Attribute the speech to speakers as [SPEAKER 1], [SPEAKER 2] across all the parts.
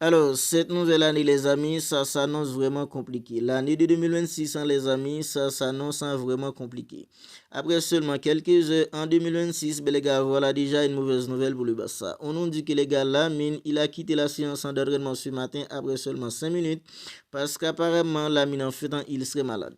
[SPEAKER 1] Alors, cette nouvelle année, les amis, ça s'annonce vraiment compliqué. L'année de 2026, hein, les amis, ça s'annonce vraiment compliqué. Après seulement quelques heures, en 2026, ben, les gars, voilà déjà une mauvaise nouvelle pour le Barça. On nous dit que les gars, Lamine, il a quitté la séance d'entraînement ce matin après seulement 5 minutes parce qu'apparemment, Lamine, en fait, il serait malade.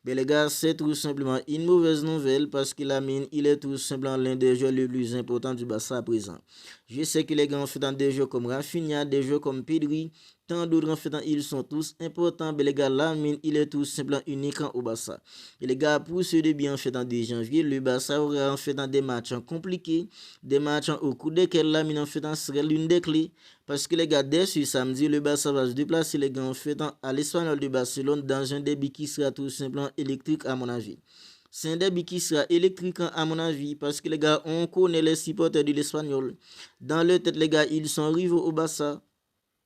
[SPEAKER 1] Mais les gars, c'est tout simplement une mauvaise nouvelle parce que Lamine, il est tout simplement l'un des joueurs les plus importants du Barça à présent. Je sais que les gars, en fait, des joueurs comme Rafinha, des joueurs comme Pedri, tant d'autres, en fait, ils sont tous importants. Mais les gars, Lamine, il est tout simplement unique au Barça. Et les gars, pour ce début, en fait, de janvier, le Barça aura en fait des matchs compliqués, des matchs au cours desquels Lamine, en fait, serait l'une des clés. Parce que les gars, dès ce samedi, le Barça va se déplacer, les gars, en fait, à l'Espagnol de Barcelone dans un derby qui sera tout simplement électrique, à mon avis. C'est un derby qui sera électrique à mon avis parce que les gars, on connaît les supporters de l'Espagnol. Dans leur tête, les gars, ils sont rivaux au Barça.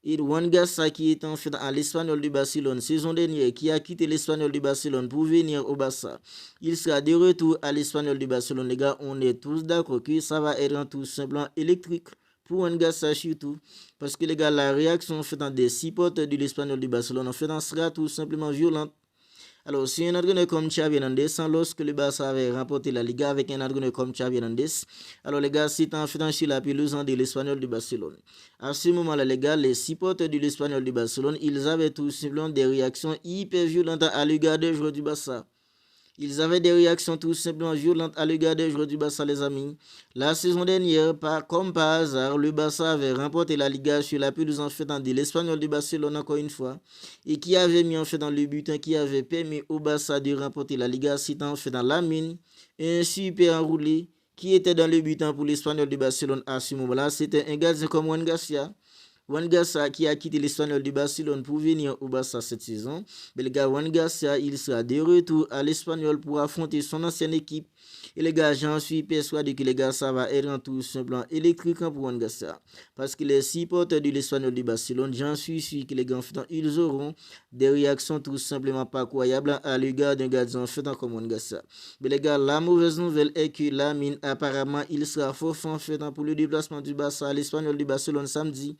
[SPEAKER 1] Et Juan Gassa qui est en fait à l'Espagnol de Barcelone saison dernière, qui a quitté l'Espagnol de Barcelone pour venir au Barça, il sera de retour à l'Espagnol de Barcelone. Les gars, on est tous d'accord que ça va être tout simplement électrique pour Juan Gassa surtout. Parce que les gars, la réaction en fait des supporters de l'Espagnol de Barcelone en fait sera tout simplement violente. Alors, si un entraîneur comme Xavi Hernandez, lorsque le Barça avait remporté la Liga avec un entraîneur comme Xavi Hernandez, alors les gars, c'est en fait sur la pelouse de l'Espagnol de Barcelone. À ce moment-là, les gars, les supporters de l'Espagnol de Barcelone, ils avaient tout simplement des réactions hyper violentes à l'égard des joueurs du Barça. Ils avaient des réactions tout simplement violentes à l'égard des joueurs du Barça, les amis. La saison dernière, comme par hasard, le Barça avait remporté la Liga sur la pelouse en fait de l'Espagnol de Barcelone encore une fois. Et qui avait mis en fait dans le but, qui avait permis au Barça de remporter la Liga, c'était en fait dans la mine. Un super enroulé qui était dans le but pour l'Espagnol de Barcelone à ce moment-là. C'était un gardien comme Juan Garcia. Juan Garcia qui a quitté l'Espagnol de Barcelone pour venir au Barça cette saison. Mais les gars, Juan Garcia, il sera de retour à l'Espagnol pour affronter son ancienne équipe. Et les gars, j'en suis persuadé que les gars, ça va être tout simplement électrique pour Juan Garcia. Parce que les supporters de l'Espagnol de Barcelone, j'en suis sûr que les gars, ils auront des réactions tout simplement pas croyables à l'égard d'un gardien en fait comme Juan Garcia. Mais les gars, la mauvaise nouvelle est que Lamine, apparemment, il sera forfait en fait pour le déplacement du Barça à l'Espagnol de Barcelone samedi.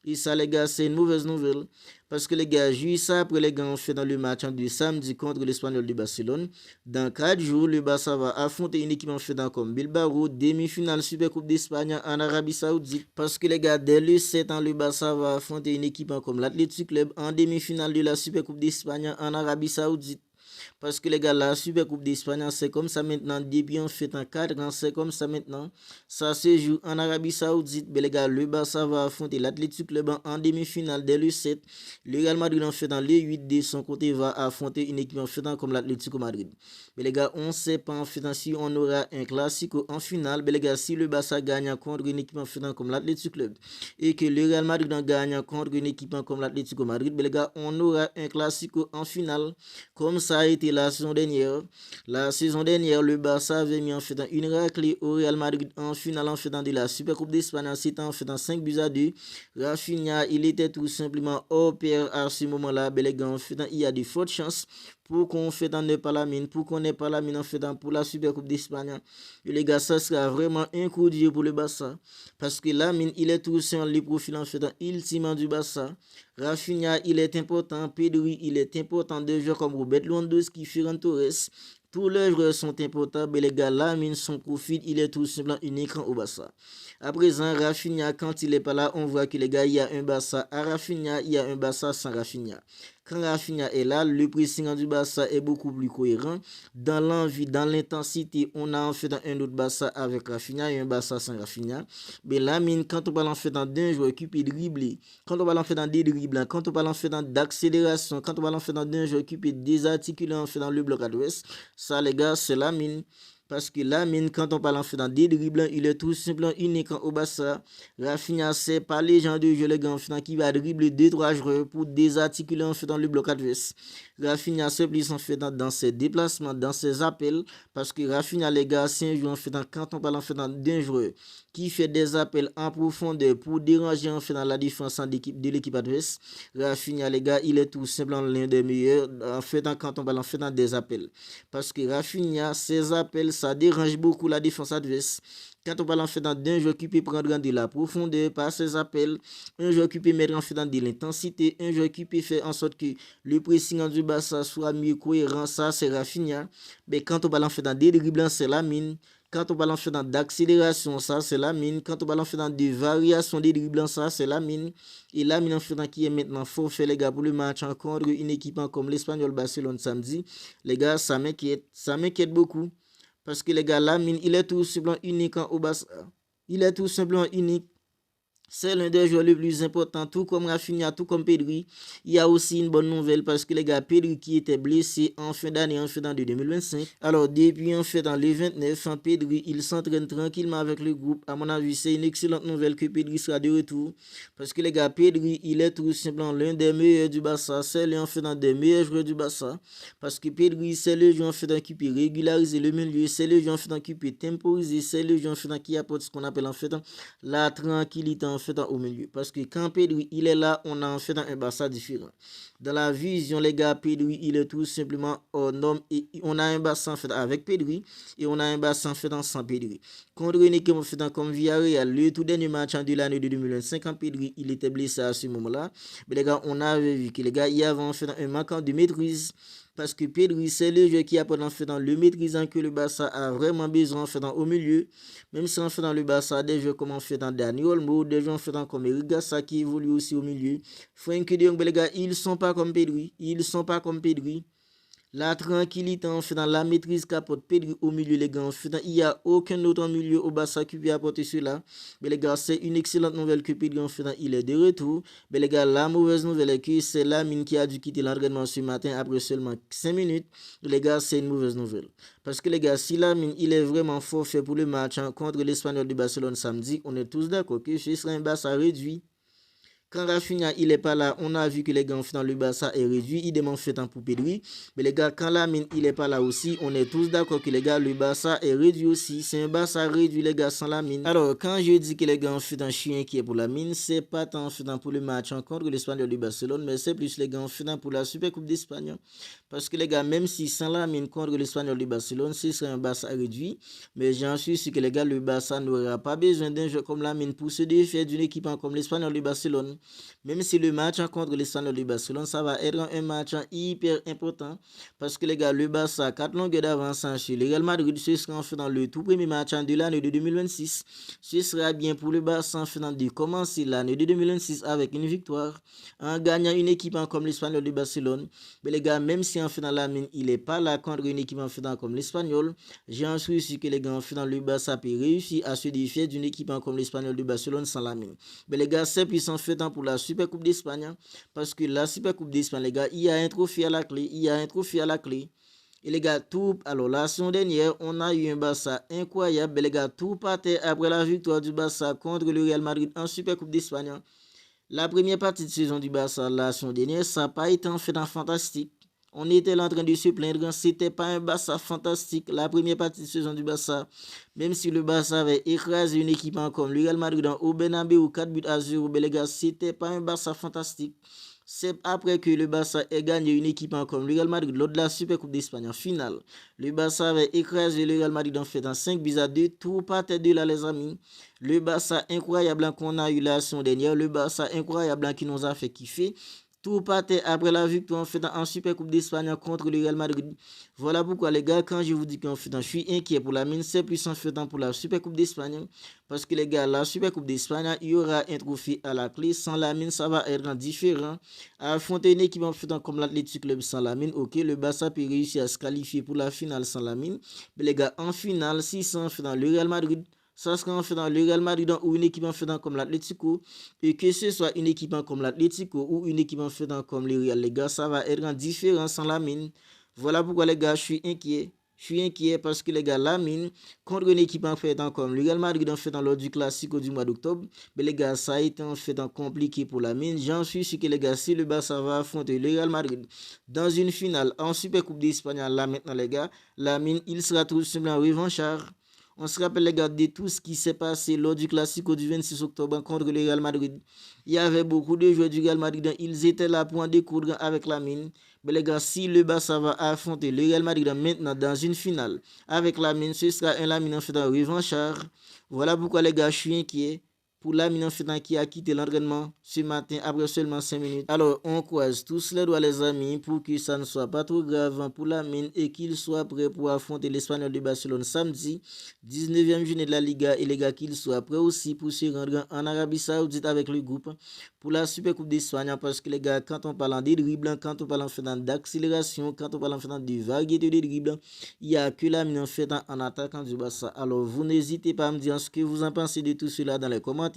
[SPEAKER 1] Et ça, les gars, c'est une mauvaise nouvelle. Parce que les gars, juste après, les gars, ont fait dans le match du samedi contre l'Espagnol de Barcelone. Dans 4 jours, le Barça va affronter une équipe en fait comme Bilbao, demi-finale Supercoupe d'Espagne en Arabie Saoudite. Parce que les gars, dès le 7 ans, le Barça va affronter une équipe comme l'Athletic Club en demi-finale de la Supercoupe d'Espagne en Arabie Saoudite. Parce que les gars, la Super Coupe d'Espagne, c'est comme ça maintenant. Depuis en fait en 4 ans, c'est comme ça maintenant. Ça se joue en Arabie Saoudite. Mais les gars, le Barça va affronter l'Athletic Club en demi-finale dès le 7. Le Real Madrid en fait dans les 8 de son côté va affronter une équipe en fait comme l'Atlético Madrid. Mais les gars, on ne sait pas en fait si on aura un classico en finale. Mais les gars, si le Barça gagne contre une équipe en fait comme l'Atlético Club et que le Real Madrid gagne contre une équipe comme l'Atlético Madrid, mais les gars, on aura un classico en finale comme ça a été la saison dernière. La saison dernière, le Barça avait mis en fait une raclée au Real Madrid en finale en fait de la Supercoupe d'Espagne. C'était en fait 5 buts à 2. Rafinha, il était tout simplement hors pair à ce moment-là. Mais les gars, en fait, il y a de fortes chances pour qu'on fait n'ait pas la mine, pour qu'on n'ait pas la mine en fait pour la Super Coupe d'Espagne. Et les gars, ça sera vraiment un coup de Dieu pour le Barça. Parce que la mine, il est tout sur le profil en fait ultimement du Barça. Rafinha, il est important. Pedri, il est important. Des joueurs comme Robert Lewandowski, Ferran Torres. Tous les joueurs sont importants, mais les gars, la mine, son profil, il est tout simplement unique au Barça. À présent, Rafinha, quand il n'est pas là, on voit que les gars, il y a un Barça à Rafinha, il y a un Barça sans Rafinha. Quand Rafinha est là, le pressing du Barça est beaucoup plus cohérent. Dans l'envie, dans l'intensité, on a en fait un autre Barça avec Rafinha et un Barça sans Rafinha. Mais la mine, quand on parle en fait d'un joueur qui peut dribbler, quand on parle en fait des dribbles, quand on parle en fait d'accélération, quand on parle en fait d'un joueur qui peut désarticuler en fait dans le bloc adverse, ça les gars, c'est la mine. Parce que la mine, quand on parle en fait des dribbles, il est tout simplement unique au Barça. Rafinha, c'est pas les gens de jeu, les gars, qui va dribbler 2-3 joueurs pour désarticuler en fait dans le bloc adverse. Rafinha se plus en fait dans ses déplacements, dans ses appels. Parce que Rafinha, les gars, c'est un joueur en fait quand on parle en fait d'un joueur qui fait des appels en profondeur pour déranger en fait dans la défense de l'équipe adverse. Rafinha, les gars, il est tout simplement l'un des meilleurs en fait quand on parle en fait des appels. Parce que Rafinha, ses appels, ça dérange beaucoup la défense adverse. Quand on parle en fait d'un joueur qui peut prendre de la profondeur par ses appels, un joueur qui peut mettre en fait de l'intensité, un joueur qui peut faire en sorte que le pressing du Barça soit mieux cohérent, ça c'est Rafinha. Mais quand on parle en fait des dribblants, c'est Lamine. Quand on parle en fait d'accélération, ça c'est Lamine. Quand on parle en fait de variation des dribblants, ça c'est Lamine. Et Lamine en fait qui est maintenant forfait les gars pour le match contre une équipe comme l'Espagnol Barcelone samedi. Les gars, ça m'inquiète beaucoup. Parce que les gars, Lamine, il est tout simplement unique au Barça. Il est tout simplement unique. C'est l'un des joueurs les plus importants, tout comme Rafinha, tout comme Pedri. Il y a aussi une bonne nouvelle parce que les gars, Pedri qui était blessé en fin d'année, en fin d'année 2025. Alors, depuis en fait dans les 29, Pedri, il s'entraîne tranquillement avec le groupe. À mon avis, c'est une excellente nouvelle que Pedri sera de retour. Parce que les gars, Pedri, il est tout simplement l'un des meilleurs du Barça. C'est l'un en fait dans des meilleurs joueurs du Barça. Parce que Pedri, c'est le joueur en fait qui peut régulariser le milieu. C'est le joueur en fait qui peut temporiser. C'est le joueur en fait qui apporte ce qu'on appelle en fait la tranquillité en fait au milieu. Parce que quand Pedri il est là, on a en fait un Barça différent. Dans la vision, les gars, Pedri il est tout simplement un homme et on a un Barça en fait avec Pedri et on a un Barça en fait sans Pedri. Contre une équipe en fait comme Villarreal, le tout dernier match de l'année de 2025, quand Pedri il était blessé à ce moment-là, mais les gars, on avait vu que les gars, il y avait en fait un manquant de maîtrise. Parce que Pedri, c'est le joueur qui apporte en fait dans le maîtrisant que le Barça a vraiment besoin en fait au milieu. Même si en fait dans le Barça, des joueurs comme en fait dans Dani Olmo, des joueurs en fait comme Eric Garcia qui évolue aussi au milieu. Frenkie de Jong, les gars, ils sont pas comme Pedri. Ils sont pas comme Pedri. La tranquillité en fait dans la maîtrise qu'apporte Pedri au milieu les gars en fait il n'y a aucun autre milieu au Barça qui peut apporter cela. Mais les gars c'est une excellente nouvelle que Pedri en fait il est de retour. Mais les gars la mauvaise nouvelle est que c'est Lamine qui a dû quitter l'entraînement ce matin après seulement 5 minutes. Les gars c'est une mauvaise nouvelle. Parce que les gars si Lamine il est vraiment forfait pour le match contre l'Espagnol de Barcelone samedi, on est tous d'accord que ce sera un Barça réduit. Quand Rafinha il est pas là, on a vu que les gars dans le Barça est réduit, il demande fait temps pour Pedri. Mais les gars, quand Lamine il est pas là aussi, on est tous d'accord que les gars, le Barça est réduit aussi. C'est un Barça réduit les gars sans Lamine. Alors quand je dis que les gars fait un chien qui est pour Lamine, c'est pas tant fait pour le match contre l'Espagnol de Barcelone, mais c'est plus les gars fait pour la Super Coupe d'Espagne. Parce que les gars, même si sans Lamine contre l'Espagnol de Barcelone, ce serait un Barça réduit, mais j'en suis sûr que les gars, le Barça n'aura pas besoin d'un jeu comme Lamine pour se défaire d'une équipe comme l'Espagnol de Barcelone. Même si le match contre l'Espagnol de Barcelone, ça va être un match hyper important. Parce que les gars, le Barça, 4 longueurs d'avance chez le Real Madrid, ce sera en fait dans le tout premier match de l'année de 2026. Ce sera bien pour le Barça en fait de commencer l'année de 2026 avec une victoire, en gagnant une équipe comme l'Espagnol de Barcelone. Mais les gars, même si en fait dans la mine, il n'est pas là contre une équipe en fait comme l'Espagnol, j'en suis sûr que les gars en fait dans le Barça peut réussir à se défier d'une équipe comme l'Espagnol de Barcelone sans la mine. Mais les gars, c'est puissant fait pour la Super Coupe d'Espagne. Parce que la Super Coupe d'Espagne, les gars, il y a un trophée à la clé. Il y a un trophée à la clé. Et les gars, tout. Alors, la saison dernière, on a eu un Barça incroyable. Mais les gars, tout partait après la victoire du Barça contre le Real Madrid en Super Coupe d'Espagne. La première partie de saison du Barça, la saison dernière, ça n'a pas été en fait fantastique. On était là en train de se plaindre, c'était pas un Barça fantastique. La première partie de saison du Barça, même si le Barça avait écrasé une équipe comme le Real Madrid au Bernabéu 4-0, mais les gars, c'était pas un Barça fantastique. C'est après que le Barça ait gagné une équipe comme le Real Madrid lors de la Super Coupe d'Espagne en finale. Le Barça avait écrasé le Real Madrid en fait en 5-2, tout partait de là les amis. Le Barça incroyable qu'on a eu la saison dernière, le Barça incroyable qui nous a fait kiffer. Tout partait après la victoire en Super Coupe d'Espagne contre le Real Madrid. Voilà pourquoi les gars, quand je vous dis je suis inquiet pour la mine, c'est plus en fait pour la Super Coupe d'Espagne. Parce que les gars, la Super Coupe d'Espagne, il y aura un trophée à la clé. Sans la mine, ça va être différent. Affronter une équipe en fait comme l'Athletic Club sans la mine, ok, le Barça peut réussir à se qualifier pour la finale sans la mine. Mais les gars, en finale, si c'est en fait dans le Real Madrid, ça sera en fait dans le Real Madrid ou une équipe en fait comme l'Atlético, et que ce soit une équipe comme l'Atlético ou une équipe en fait comme le Real, les gars, ça va être différent sans la mine. Voilà pourquoi les gars, je suis inquiet. Je suis inquiet parce que les gars, la mine, contre une équipe en fait comme le Real Madrid en fait lors du Classico du mois d'octobre, mais les gars, ça a été en fait compliqué pour la mine. J'en suis sûr que les gars, si le Barça va affronter le Real Madrid dans une finale en Super Coupe d'Espagne, là maintenant les gars, la mine, il sera tout simplement revanchard. On se rappelle les gars de tout ce qui s'est passé lors du Classico du 26 octobre contre le Real Madrid. Il y avait beaucoup de joueurs du Real Madrid, ils étaient là pour en découdre avec Lamine. Mais les gars, si le Barça va affronter le Real Madrid maintenant dans une finale avec Lamine, ce sera un Lamine en fait un revanchard. Voilà pourquoi les gars, je suis inquiet pour Lamine en fait qui a quitté l'entraînement ce matin après seulement 5 minutes. Alors, on croise tous les doigts les amis pour que ça ne soit pas trop grave pour Lamine et qu'il soit prêt pour affronter l'Espagnol de Barcelone samedi, 19e journée de la Liga, et les gars qu'il soit prêt aussi pour se rendre en Arabie Saoudite avec le groupe pour la Super Coupe d'Espagne, parce que les gars, quand on parle de dribble, quand on parle en fait d'accélération, quand on parle en fait de variété de dribble, il n'y a que Lamine en fait en attaquant du Barça. Alors, vous n'hésitez pas à me dire ce que vous en pensez de tout cela dans les commentaires.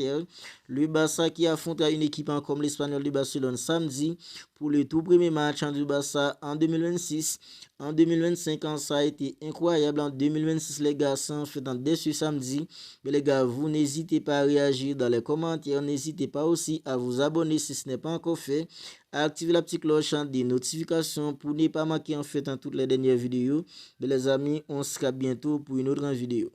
[SPEAKER 1] Le Barça qui affrontera une équipe comme l'Espagnol de Barcelone samedi pour le tout premier match du Barça en 2026. En 2025, ça a été incroyable. En 2026, les gars, ça en fait dès ce samedi. Mais les gars, vous n'hésitez pas à réagir dans les commentaires. N'hésitez pas aussi à vous abonner si ce n'est pas encore fait. À activer la petite cloche des notifications pour ne pas manquer en fait toutes les dernières vidéos. Mais les amis, on se capte bientôt pour une autre vidéo.